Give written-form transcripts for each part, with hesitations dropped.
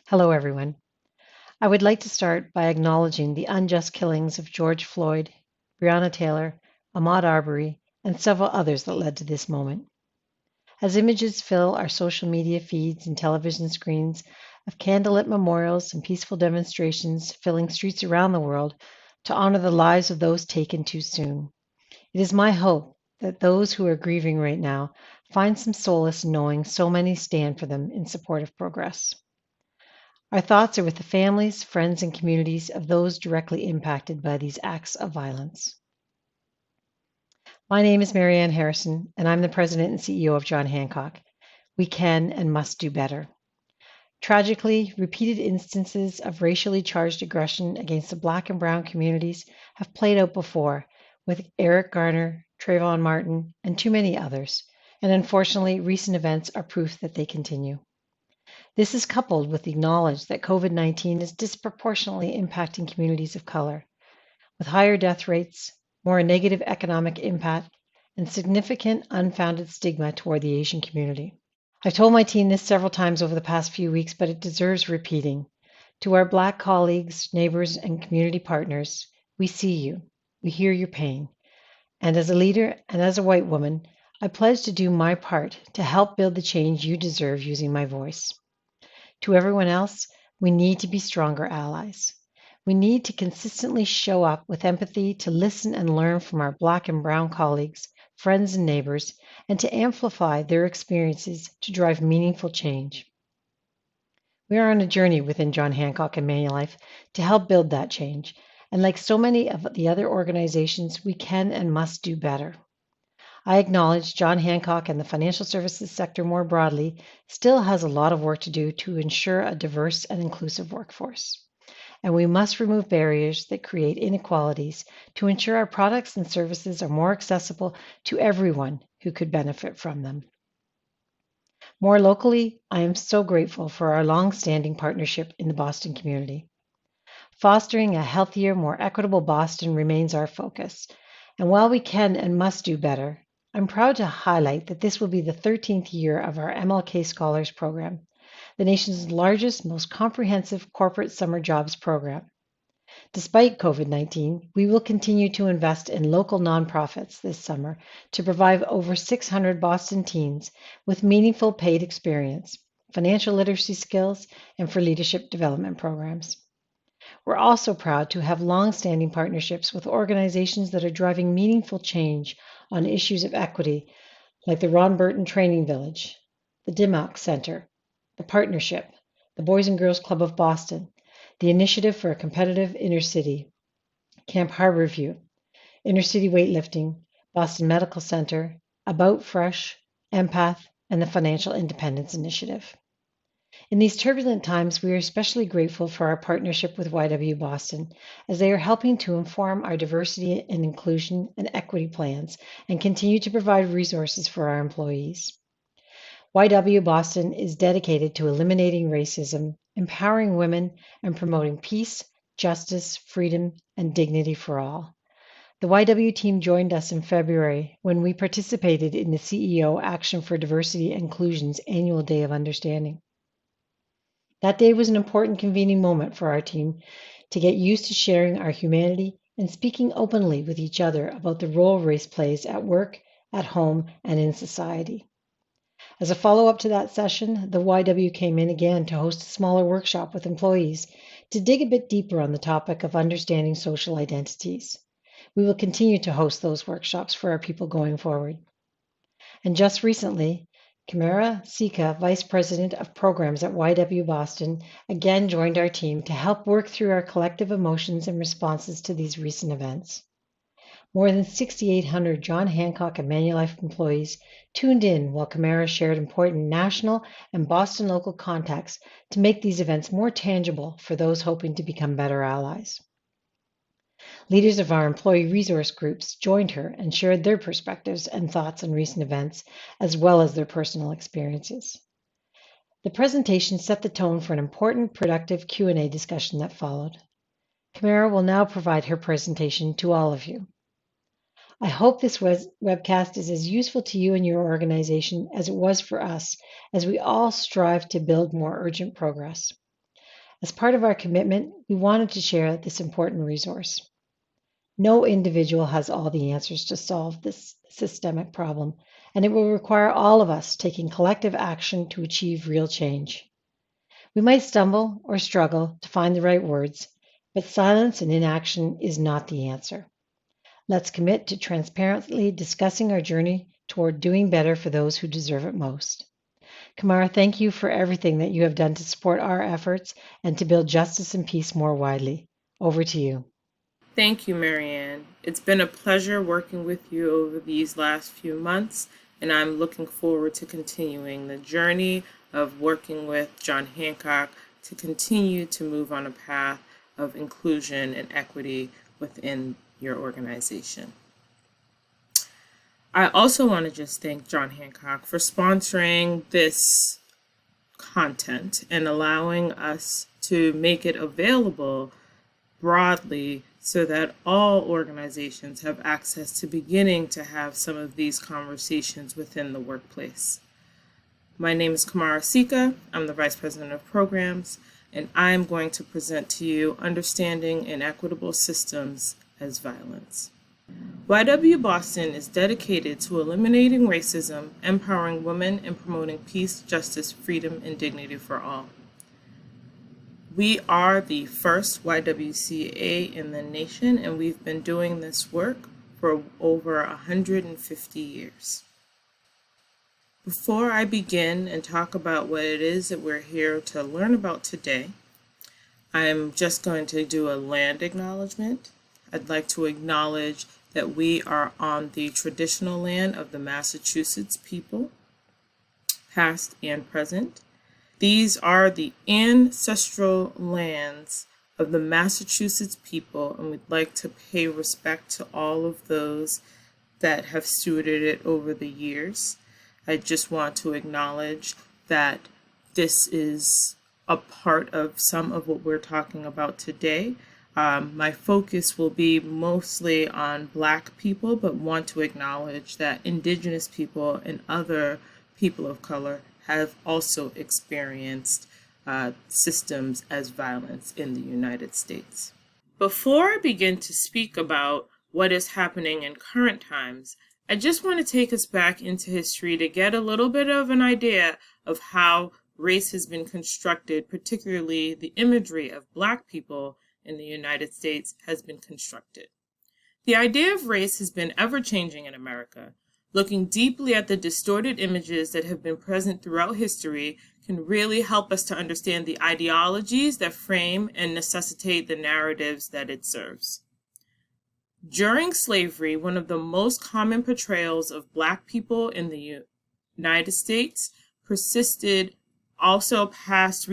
Hello, everyone. I would like to start by acknowledging the unjust killings of George Floyd, Breonna Taylor, Ahmad Arbery, and several others that led to this moment. As images fill our social media feeds and television screens of candlelit memorials and peaceful demonstrations filling streets around the world to honor the lives of those taken too soon, it is my hope that those who are grieving right now find some solace in knowing so many stand for them in support of progress. Our thoughts are with the families, friends, and communities of those directly impacted by these acts of violence. My name is Marianne Harrison, and I'm the President and CEO of John Hancock. We can and must do better. Tragically, repeated instances of racially charged aggression against the Black and Brown communities have played out before with Eric Garner, Trayvon Martin, and too many others. And unfortunately, recent events are proof that they continue. This is coupled with the knowledge that COVID-19 is disproportionately impacting communities of color, with higher death rates, more negative economic impact, and significant unfounded stigma toward the Asian community. I've told my team this several times over the past few weeks, but it deserves repeating. To our Black colleagues, neighbors, and community partners, we see you, we hear your pain, and as a leader and as a white woman, I pledge to do my part to help build the change you deserve using my voice. To everyone else, we need to be stronger allies. We need to consistently show up with empathy to listen and learn from our Black and Brown colleagues, friends, and neighbors, and to amplify their experiences to drive meaningful change. We are on a journey within John Hancock and Manulife to help build that change, and like so many of the other organizations, we can and must do better. I acknowledge John Hancock and the financial services sector more broadly still has a lot of work to do to ensure a diverse and inclusive workforce. And we must remove barriers that create inequalities to ensure our products and services are more accessible to everyone who could benefit from them. More locally, I am so grateful for our long-standing partnership in the Boston community. Fostering a healthier, more equitable Boston remains our focus. And while we can and must do better, I'm proud to highlight that this will be the 13th year of our MLK Scholars Program, the nation's largest, most comprehensive corporate summer jobs program. Despite COVID-19, we will continue to invest in local nonprofits this summer to provide over 600 Boston teens with meaningful paid experience, financial literacy skills, and for leadership development programs. We're also proud to have long-standing partnerships with organizations that are driving meaningful change on issues of equity, like the Ron Burton Training Village, the DIMOC Center, the Partnership, the Boys and Girls Club of Boston, the Initiative for a Competitive Inner City, Camp Harborview, Inner City Weightlifting, Boston Medical Center, About Fresh, Empath, and the Financial Independence Initiative. In these turbulent times, we are especially grateful for our partnership with YW Boston, as they are helping to inform our diversity and inclusion and equity plans and continue to provide resources for our employees. YW Boston is dedicated to eliminating racism, empowering women, and promoting peace, justice, freedom, and dignity for all. The YW team joined us in February when we participated in the CEO Action for Diversity and Inclusion's annual Day of Understanding. That day was an important convening moment for our team to get used to sharing our humanity and speaking openly with each other about the role race plays at work, at home, and in society. As a follow-up to that session, the YW came in again to host a smaller workshop with employees to dig a bit deeper on the topic of understanding social identities. We will continue to host those workshops for our people going forward. And just recently, Kemarah Sika, Vice President of Programs at YW Boston, again joined our team to help work through our collective emotions and responses to these recent events. More than 6,800 John Hancock and Manulife employees tuned in while Kemarah shared important national and Boston local contacts to make these events more tangible for those hoping to become better allies. Leaders of our employee resource groups joined her and shared their perspectives and thoughts on recent events, as well as their personal experiences. The presentation set the tone for an important, productive Q&A discussion that followed. Kemarah will now provide her presentation to all of you. I hope this webcast is as useful to you and your organization as it was for us, as we all strive to build more urgent progress. As part of our commitment, we wanted to share this important resource. No individual has all the answers to solve this systemic problem, and it will require all of us taking collective action to achieve real change. We might stumble or struggle to find the right words, but silence and inaction is not the answer. Let's commit to transparently discussing our journey toward doing better for those who deserve it most. Kemarah, thank you for everything that you have done to support our efforts and to build justice and peace more widely. Over to you. Thank you, Marianne. It's been a pleasure working with you over these last few months, and I'm looking forward to continuing the journey of working with John Hancock to continue to move on a path of inclusion and equity within your organization. I also want to just thank John Hancock for sponsoring this content and allowing us to make it available broadly so that all organizations have access to beginning to have some of these conversations within the workplace. My name is Kemarah Sika. I'm the Vice President of Programs, and I'm going to present to you Understanding Inequitable Systems as Violence. YW Boston is dedicated to eliminating racism, empowering women, and promoting peace, justice, freedom, and dignity for all. We are the first YWCA in the nation, and we've been doing this work for over 150 years. Before I begin and talk about what it is that we're here to learn about today, I'm just going to do a land acknowledgement. I'd like to acknowledge that we are on the traditional land of the Massachusetts people, past and present. These are the ancestral lands of the Massachusetts people, and we'd like to pay respect to all of those that have stewarded it over the years. I just want to acknowledge that this is a part of some of what we're talking about today. My focus will be mostly on Black people, but want to acknowledge that Indigenous people and other people of color have also experienced systems as violence in the United States. Before I begin to speak about what is happening in current times, I just want to take us back into history to get a little bit of an idea of how race has been constructed, particularly the imagery of Black people in the United States has been constructed. The idea of race has been ever-changing in America. Looking deeply at the distorted images that have been present throughout history can really help us to understand the ideologies that frame and necessitate the narratives that it serves. During slavery, one of the most common portrayals of Black people in the United States persisted past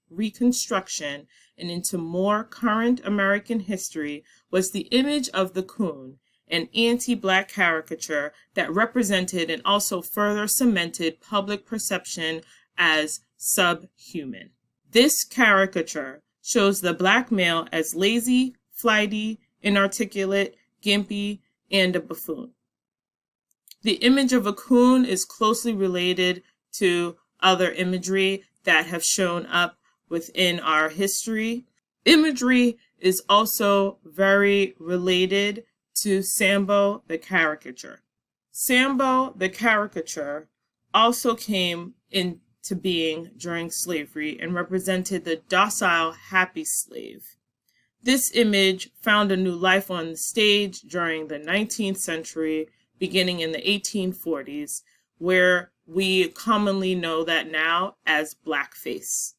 Reconstruction, and into more current American history was the image of the coon, an anti-Black caricature that represented and also further cemented public perception as subhuman. This caricature shows the Black male as lazy, flighty, inarticulate, gimpy, and a buffoon. The image of a coon is closely related to other imagery that have shown up within our history. Imagery is also very related to Sambo the caricature. Sambo the caricature also came into being during slavery and represented the docile, happy slave. This image found a new life on the stage during the 19th century, beginning in the 1840s, where we commonly know that now as blackface.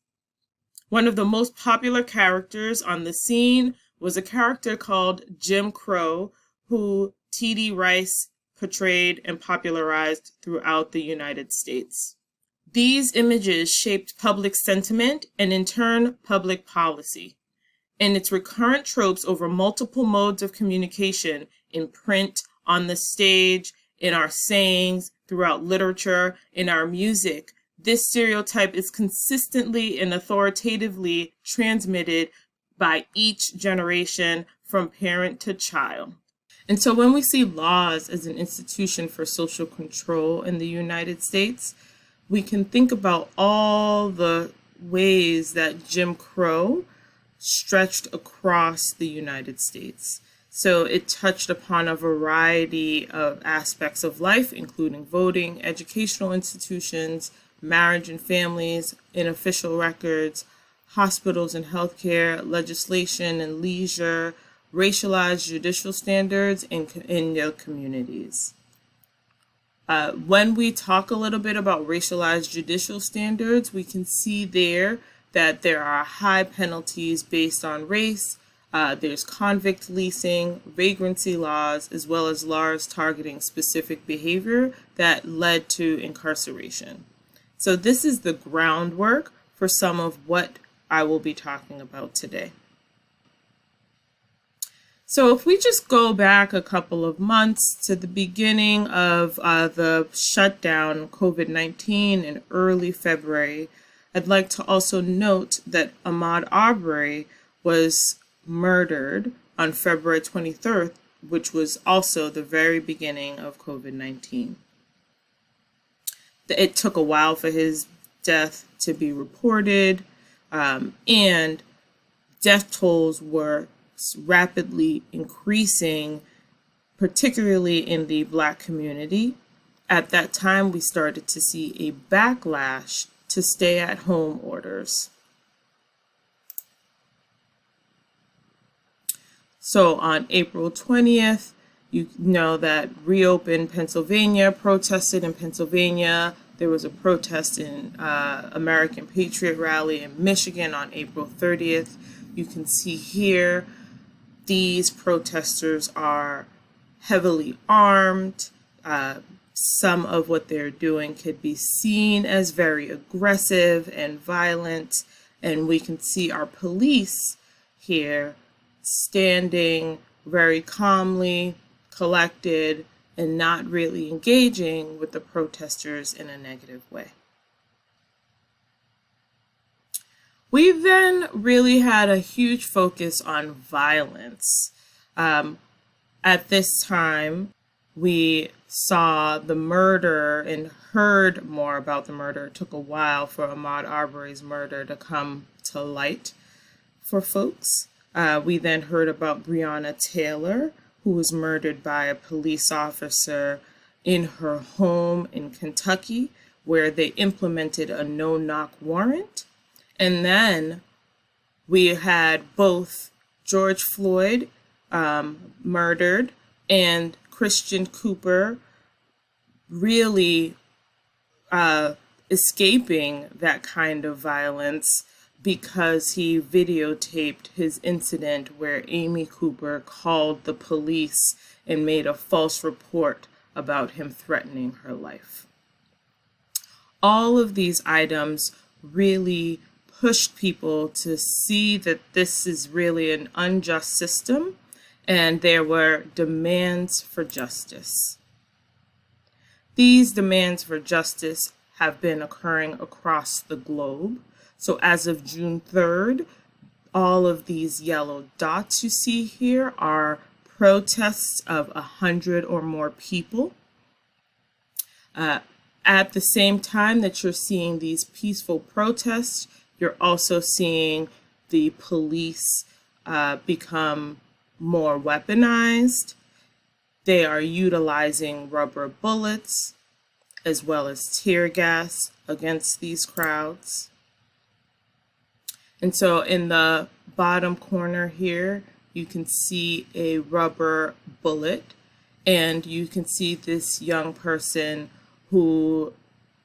One of the most popular characters on the scene was a character called Jim Crow, who T.D. Rice portrayed and popularized throughout the United States. These images shaped public sentiment and in turn public policy, and its recurrent tropes over multiple modes of communication in print, on the stage, in our sayings, throughout literature, in our music. This stereotype is consistently and authoritatively transmitted by each generation from parent to child. And so when we see laws as an institution for social control in the United States, we can think about all the ways that Jim Crow stretched across the United States. So it touched upon a variety of aspects of life, including voting, educational institutions, marriage and families, unofficial records, hospitals and healthcare, legislation and leisure, racialized judicial standards in their communities. When we talk a little bit about racialized judicial standards, we can see there that there are high penalties based on race. There's convict leasing, vagrancy laws, as well as laws targeting specific behavior that led to incarceration. So this is the groundwork for some of what I will be talking about today. So if we just go back a couple of months to the beginning of the shutdown, COVID-19 in early February, I'd like to also note that Ahmad Arbery was murdered on February 23rd, which was also the very beginning of COVID-19. It took a while for his death to be reported, and death tolls were rapidly increasing, particularly in the Black community. At that time, we started to see a backlash to stay-at-home orders. So on April 20th, you know that Reopen Pennsylvania protested in Pennsylvania. There was a protest in American Patriot Rally in Michigan on April 30th. You can see here these protesters are heavily armed. Some of what they're doing could be seen as very aggressive and violent. And we can see our police here standing very calmly, collected, and not really engaging with the protesters in a negative way. We then really had a huge focus on violence. At this time, we saw the murder and heard more about the murder. It took a while for Ahmaud Arbery's murder to come to light for folks. We then heard about Breonna Taylor, who was murdered by a police officer in her home in Kentucky, where they implemented a no-knock warrant. And then we had both George Floyd murdered and Christian Cooper really escaping that kind of violence because he videotaped his incident where Amy Cooper called the police and made a false report about him threatening her life. All of these items really pushed people to see that this is really an unjust system, and there were demands for justice. These demands for justice have been occurring across the globe. So as of June 3rd, all of these yellow dots you see here are protests of 100 or more people. At the same time that you're seeing these peaceful protests, you're also seeing the police become more weaponized. They are utilizing rubber bullets as well as tear gas against these crowds. And so in the bottom corner here, you can see a rubber bullet, and you can see this young person who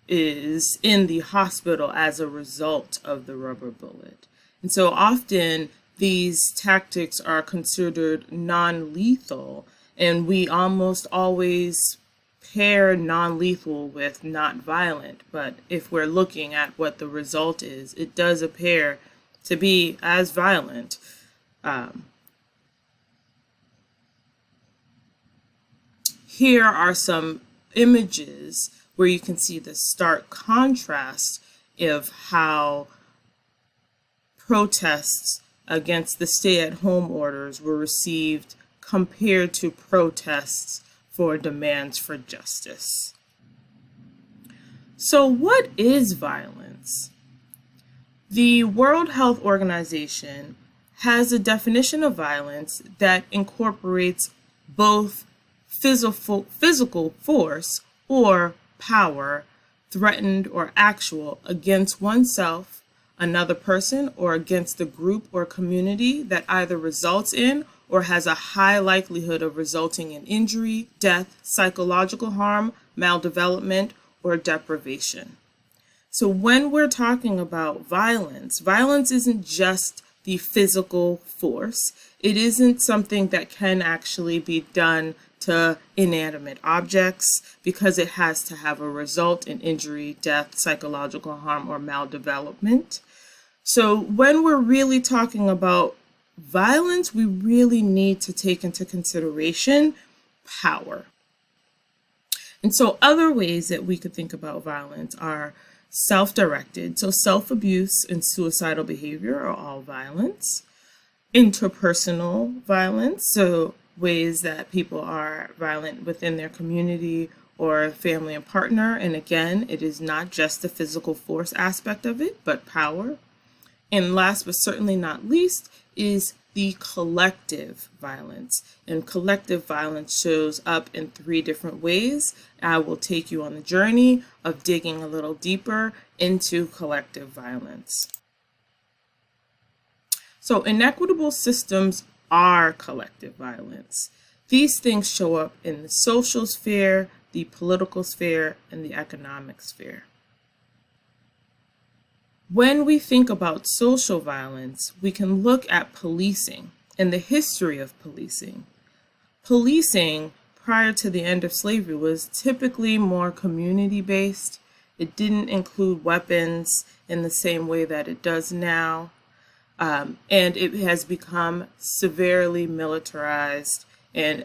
is in the hospital as a result of the rubber bullet. And so often these tactics are considered non-lethal, and we almost always pair non-lethal with not violent. But if we're looking at what the result is, it does appear to be as violent. Here are some images where you can see the stark contrast of how protests against the stay-at-home orders were received compared to protests for demands for justice. So what is violence? The World Health Organization has a definition of violence that incorporates both physical force or power, threatened or actual, against oneself, another person, or against the group or community that either results in or has a high likelihood of resulting in injury, death, psychological harm, maldevelopment, or deprivation. So when we're talking about violence, violence isn't just the physical force. It isn't something that can actually be done to inanimate objects because it has to have a result in injury, death, psychological harm, or maldevelopment. So when we're really talking about violence, we really need to take into consideration power. And so other ways that we could think about violence are self-directed. So self-abuse and suicidal behavior are all violence. Interpersonal violence, so ways that people are violent within their community or family and partner. And again, it is not just the physical force aspect of it, but power. And last but certainly not least is the collective violence. And collective violence shows up in 3 different ways. I will take you on the journey of digging a little deeper into collective violence. So inequitable systems are collective violence. These things show up in the social sphere, the political sphere, and the economic sphere. When we think about social violence, we can look at policing and the history of policing. Policing prior to the end of slavery was typically more community-based. It didn't include weapons in the same way that it does now. And it has become severely militarized, and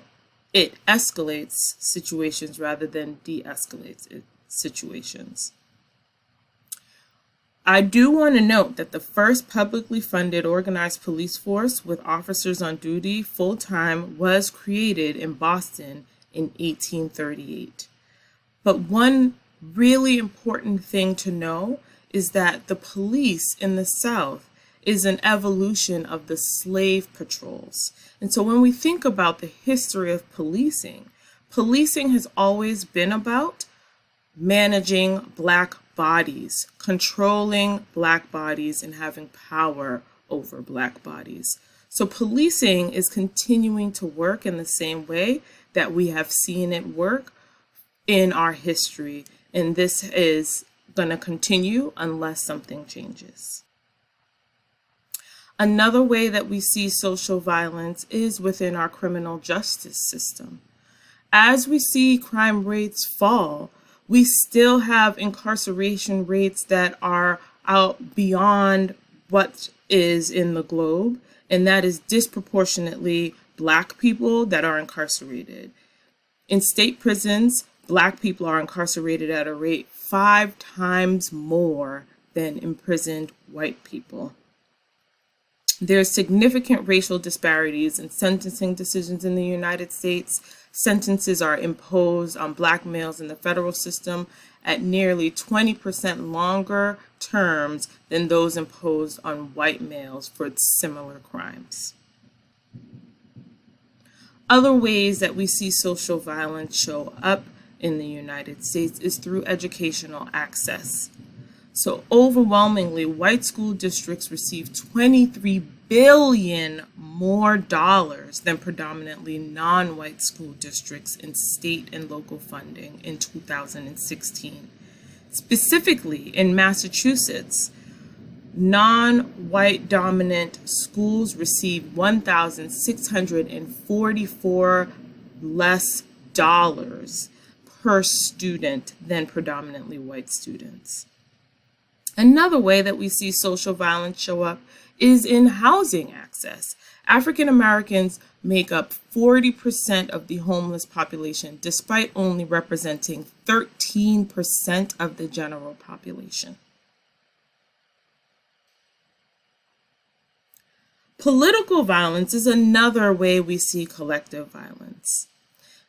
it escalates situations rather than de-escalates situations. I do want to note that the first publicly funded organized police force with officers on duty full-time was created in Boston in 1838. But one really important thing to know is that the police in the South is an evolution of the slave patrols. And so when we think about the history of policing, policing has always been about managing Black bodies, controlling Black bodies, and having power over Black bodies. So policing is continuing to work in the same way that we have seen it work in our history. And this is going to continue unless something changes. Another way that we see social violence is within our criminal justice system. As we see crime rates fall, we still have incarceration rates that are out beyond what is in the globe, and that is disproportionately Black people that are incarcerated. In state prisons, Black people are incarcerated at a rate 5 times more than imprisoned white people. There's significant racial disparities in sentencing decisions in the United States. Sentences are imposed on Black males in the federal system at nearly 20% longer terms than those imposed on white males for similar crimes. Other ways that we see social violence show up in the United States is through educational access. So overwhelmingly, white school districts receive $23 billion more than predominantly non-white school districts in state and local funding in 2016. Specifically in Massachusetts, non-white dominant schools receive $1,644 less dollars per student than predominantly white students. Another way that we see social violence show up is in housing access. African Americans make up 40% of the homeless population, despite only representing 13% of the general population. Political violence is another way we see collective violence.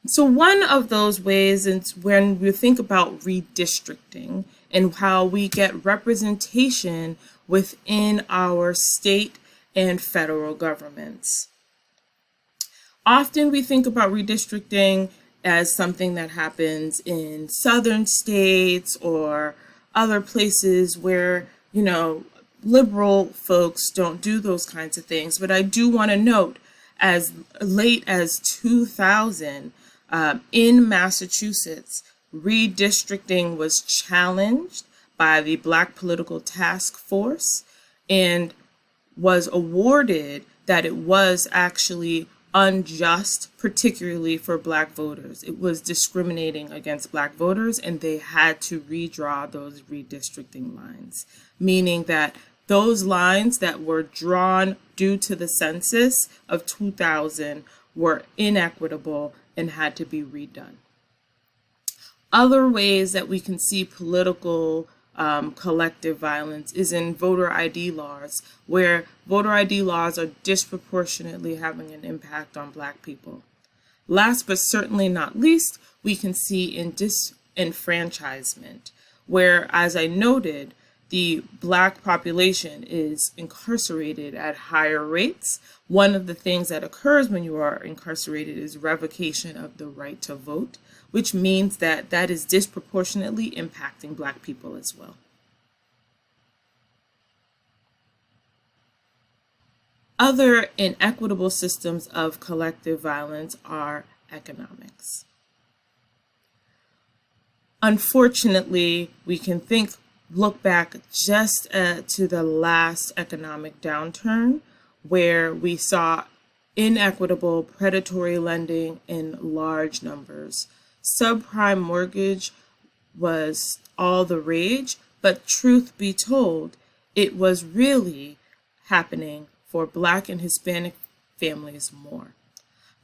So one of those ways is when we think about redistricting and how we get representation within our state and federal governments. Often we think about redistricting as something that happens in southern states or other places where, liberal folks don't do those kinds of things. But I do want to note, as late as 2000, in Massachusetts, redistricting was challenged by the Black Political Task Force and was awarded that it was actually unjust, particularly for Black voters. It was discriminating against Black voters, and they had to redraw those redistricting lines, meaning that those lines that were drawn due to the census of 2000 were inequitable and had to be redone. Other ways that we can see political collective violence is in voter ID laws, where voter ID laws are disproportionately having an impact on Black people. Last but certainly not least, we can see in disenfranchisement, where, as I noted, the Black population is incarcerated at higher rates. One of the things that occurs when you are incarcerated is revocation of the right to vote, which means that that is disproportionately impacting Black people as well. Other inequitable systems of collective violence are economics. Unfortunately, we can look back just to the last economic downturn, where we saw inequitable predatory lending in large numbers. Subprime mortgage was all the rage, but truth be told, it was really happening for Black and Hispanic families more.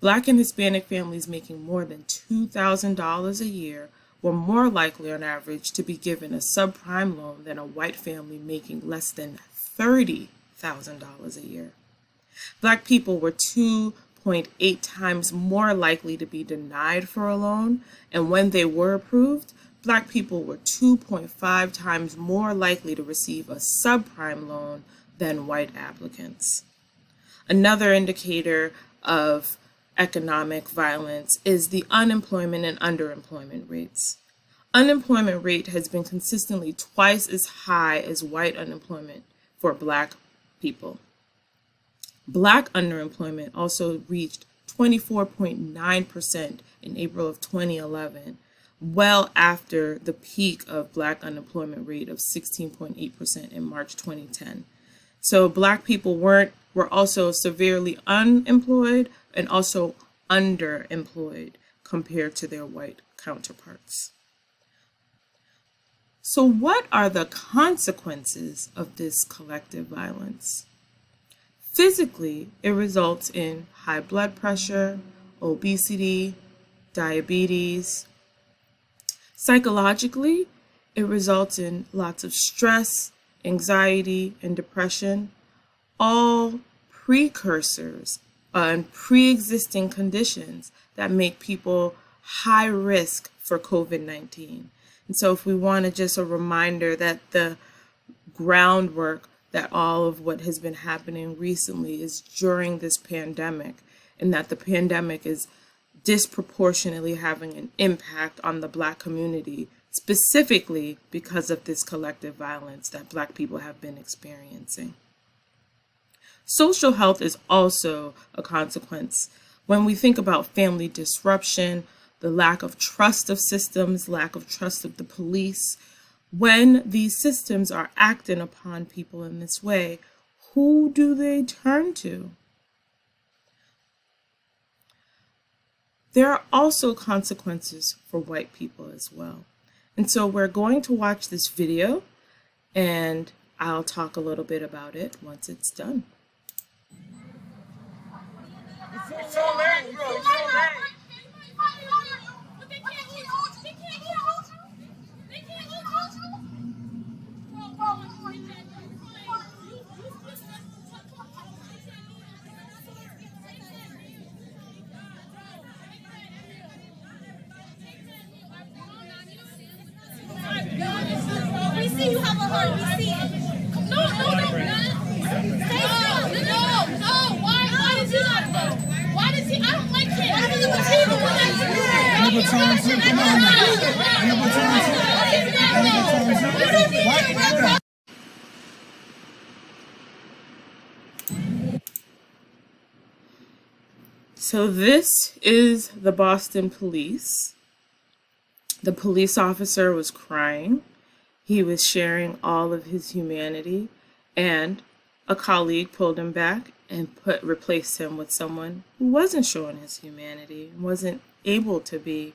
Black and Hispanic families making more than $2,000 a year were more likely on average to be given a subprime loan than a white family making less than $30,000 a year. Black people were 2.8 times more likely to be denied for a loan, and when they were approved, Black people were 2.5 times more likely to receive a subprime loan than white applicants. Another indicator of economic violence is the unemployment and underemployment rates. Unemployment rate has been consistently twice as high as white unemployment for Black people. Black underemployment also reached 24.9% in April of 2011, well after the peak of Black unemployment rate of 16.8% in March 2010. So Black people were also severely unemployed and also underemployed compared to their white counterparts. So what are the consequences of this collective violence? Physically, it results in high blood pressure, obesity, diabetes. Psychologically, it results in lots of stress, anxiety, and depression, all precursors and pre-existing conditions that make people high risk for COVID-19. And so if we want to just a reminder that the groundwork that all of what has been happening recently is during this pandemic, and that the pandemic is disproportionately having an impact on the Black community, specifically because of this collective violence that Black people have been experiencing. Social health is also a consequence. When we think about family disruption, the lack of trust of systems, lack of trust of the police, when these systems are acting upon people in this way, who do they turn to? There are also consequences for white people as well. And so we're going to watch this video, and I'll talk a little bit about it once it's done. It's so late, bro. It's so late. her. We see it. No. Why does he not go? Why does he? I don't like him. So this is the Boston police. The police officer was crying. He was sharing all of his humanity, and a colleague pulled him back and replaced him with someone who wasn't showing his humanity, wasn't able to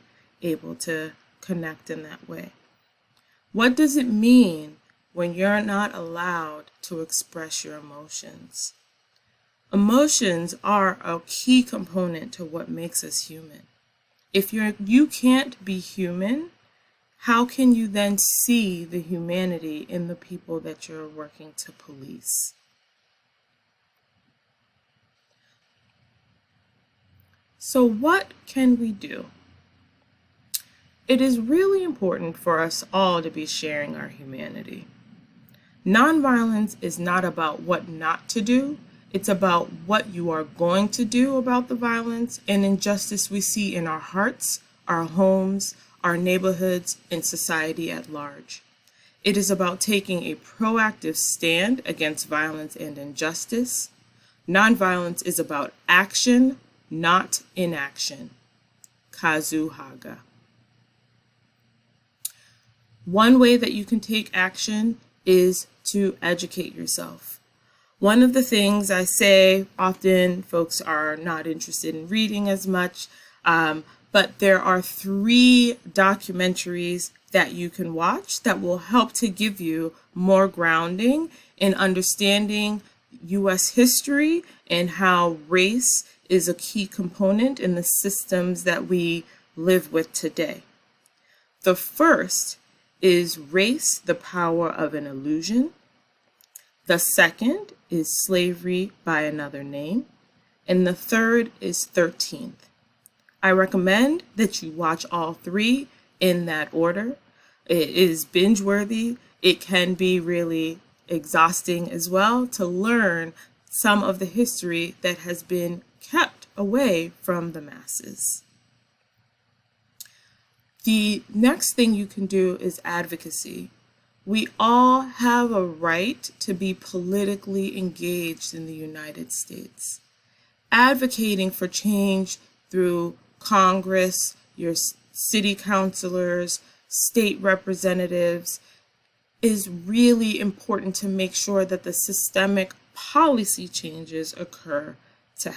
connect in that way. What does it mean when you're not allowed to express your emotions? Emotions are a key component to what makes us human. If you can't be human, how can you then see the humanity in the people that you're working to police? So what can we do? It is really important for us all to be sharing our humanity. Nonviolence is not about what not to do. It's about what you are going to do about the violence and injustice we see in our hearts, our homes, our neighborhoods, and society at large. It is about taking a proactive stand against violence and injustice. Nonviolence is about action, not inaction. Kazu Haga. One way that you can take action is to educate yourself. One of the things I say often, folks are not interested in reading as much, but there are 3 documentaries that you can watch that will help to give you more grounding in understanding U.S. history and how race is a key component in the systems that we live with today. The first is Race, the Power of an Illusion. The second is Slavery by Another Name. And the third is 13th. I recommend that you watch all 3 in that order. It is binge-worthy. It can be really exhausting as well to learn some of the history that has been kept away from the masses. The next thing you can do is advocacy. We all have a right to be politically engaged in the United States. Advocating for change through Congress, your city councilors, state representatives is really important to make sure that the systemic policy changes occur to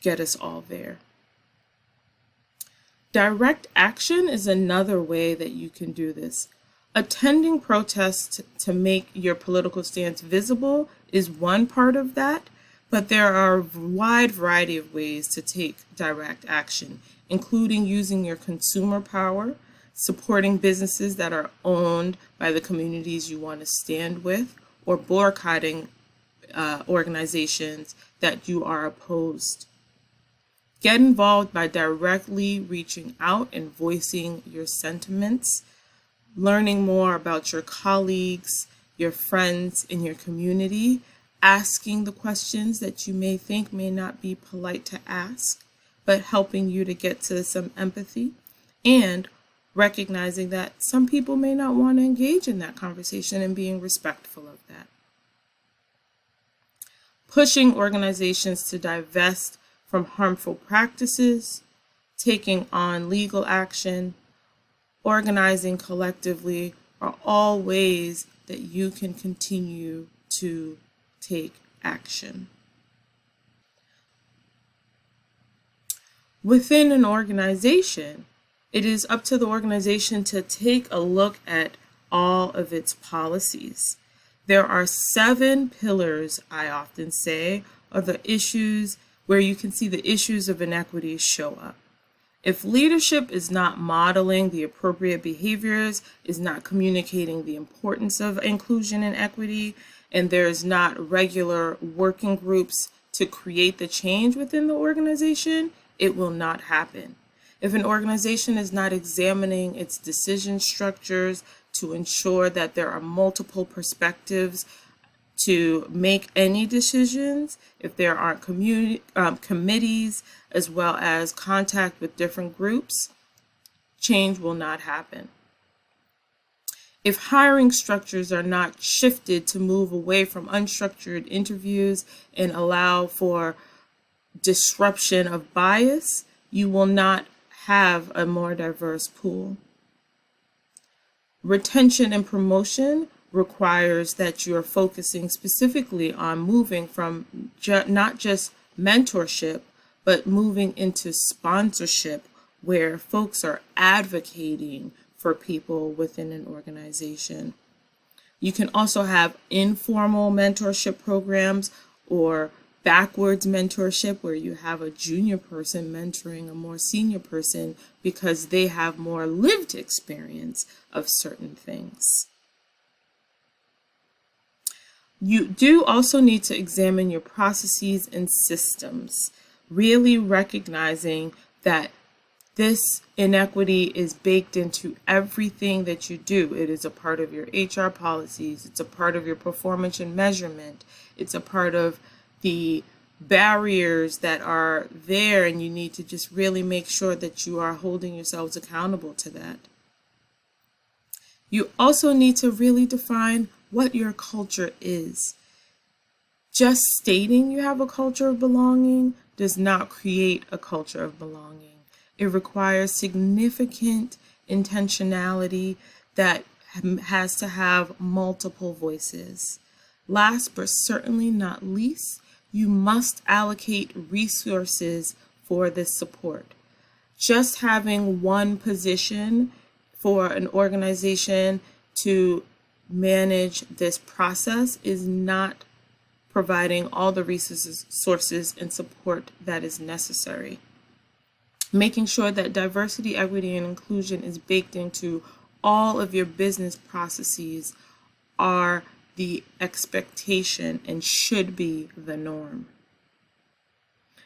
get us all there. Direct action is another way that you can do this. Attending protests to make your political stance visible is one part of that, but there are a wide variety of ways to take direct action, including using your consumer power, supporting businesses that are owned by the communities you want to stand with, or boycotting organizations that you are opposed. Get involved by directly reaching out and voicing your sentiments, learning more about your colleagues, your friends in your community, asking the questions that you may think may not be polite to ask, but helping you to get to some empathy, and recognizing that some people may not want to engage in that conversation and being respectful of that. Pushing organizations to divest from harmful practices, taking on legal action, organizing collectively are all ways that you can continue to take action. Within an organization, it is up to the organization to take a look at all of its policies. There are 7 pillars, I often say, of the issues where you can see the issues of inequity show up. If leadership is not modeling the appropriate behaviors, is not communicating the importance of inclusion and equity, and there's not regular working groups to create the change within the organization, it will not happen. If an organization is not examining its decision structures to ensure that there are multiple perspectives to make any decisions. If there aren't committees, as well as contact with different groups, change will not happen. If hiring structures are not shifted to move away from unstructured interviews and allow for disruption of bias, you will not have a more diverse pool. Retention and promotion requires that you're focusing specifically on moving from not just mentorship, but moving into sponsorship, where folks are advocating for people within an organization. You can also have informal mentorship programs or backwards mentorship, where you have a junior person mentoring a more senior person because they have more lived experience of certain things. You do also need to examine your processes and systems, really recognizing that this inequity is baked into everything that you do. It is a part of your HR policies. It's a part of your performance and measurement. It's a part of the barriers that are there, and you need to just really make sure that you are holding yourselves accountable to that. You also need to really define what your culture is. Just stating you have a culture of belonging does not create a culture of belonging. It requires significant intentionality that has to have multiple voices. Last but certainly not least, you must allocate resources for this support. Just having one position for an organization to manage this process is not providing all the resources, sources, and support that is necessary. Making sure that diversity, equity, and inclusion is baked into all of your business processes are the expectation and should be the norm.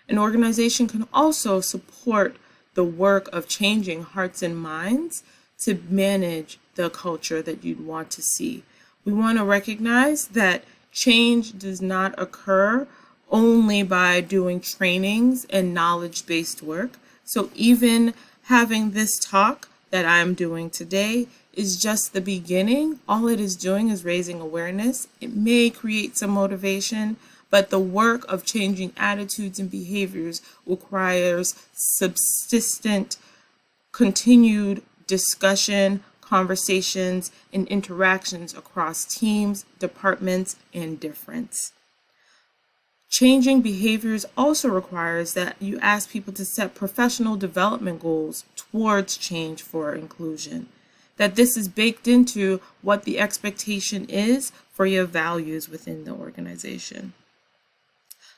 An organization can also support the work of changing hearts and minds to manage the culture that you'd want to see. We want to recognize that change does not occur only by doing trainings and knowledge-based work. So even having this talk that I'm doing today is just the beginning. All it is doing is raising awareness. It may create some motivation, but the work of changing attitudes and behaviors requires subsistent, continued discussion, conversations, and interactions across teams, departments, and difference. Changing behaviors also requires that you ask people to set professional development goals towards change for inclusion. That this is baked into what the expectation is for your values within the organization.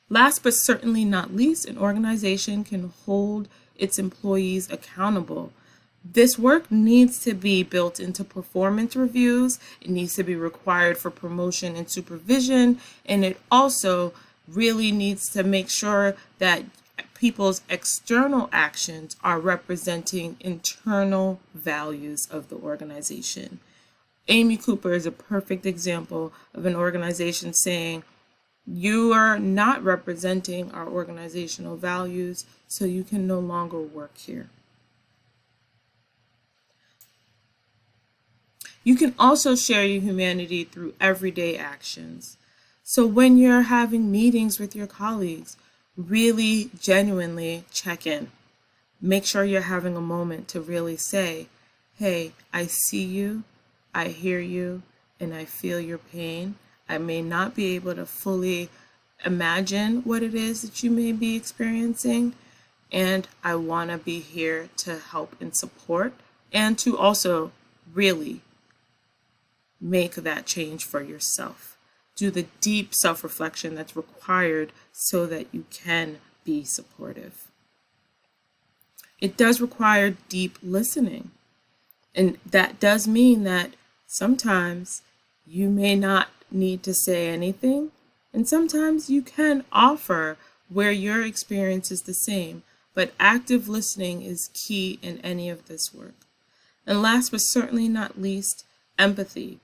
Last but certainly not least, an organization can hold its employees accountable. This work needs to be built into performance reviews. It needs to be required for promotion and supervision, and it also really needs to make sure that people's external actions are representing internal values of the organization. Amy Cooper is a perfect example of an organization saying, you are not representing our organizational values, so you can no longer work here. You can also share your humanity through everyday actions. So when you're having meetings with your colleagues, really genuinely check in. Make sure you're having a moment to really say, hey, I see you, I hear you, and I feel your pain. I may not be able to fully imagine what it is that you may be experiencing, and I want to be here to help and support, and to also really make that change for yourself. Do the deep self-reflection that's required so that you can be supportive. It does require deep listening. And that does mean that sometimes you may not need to say anything, and sometimes you can offer where your experience is the same, but active listening is key in any of this work. And last but certainly not least, empathy.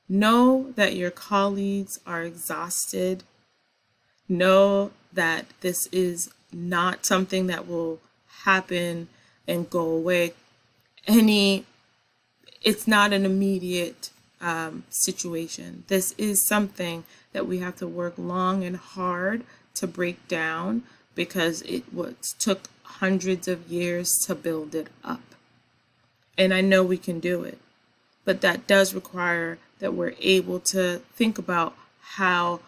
Know that your colleagues are exhausted. Know that this is not something that will happen and go away. It's not an immediate situation. This is something that we have to work long and hard to break down because it took hundreds of years to build it up. And I know we can do it, but that does require that we're able to think about how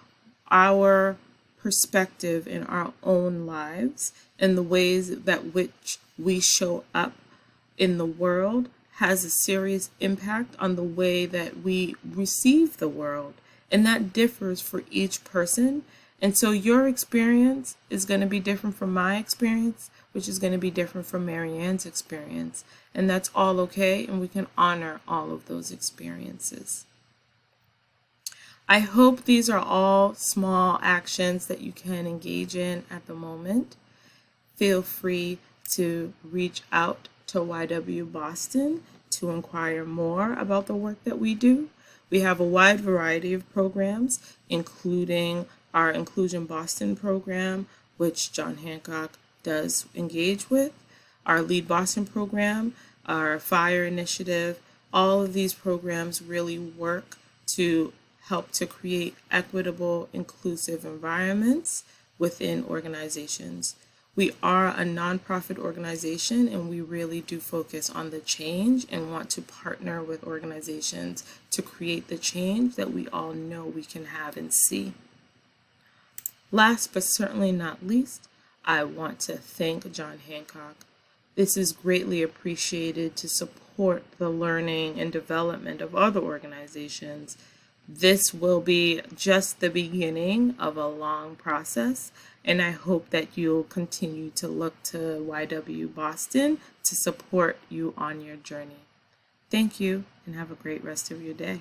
our perspective in our own lives and the ways that which we show up in the world has a serious impact on the way that we receive the world. And that differs for each person. And so your experience is going to be different from my experience, which is going to be different from Marianne's experience. And that's all okay, and we can honor all of those experiences. I hope these are all small actions that you can engage in at the moment. Feel free to reach out to YW Boston to inquire more about the work that we do. We have a wide variety of programs, including our Inclusion Boston program, which John Hancock does engage with, our Lead Boston program, our FIRE initiative. All of these programs really work to help to create equitable, inclusive environments within organizations. We are a nonprofit organization, and we really do focus on the change and want to partner with organizations to create the change that we all know we can have and see. Last but certainly not least, I want to thank John Hancock. This is greatly appreciated to support the learning and development of other organizations. This will be just the beginning of a long process, and I hope that you'll continue to look to YW Boston to support you on your journey. Thank you, and have a great rest of your day.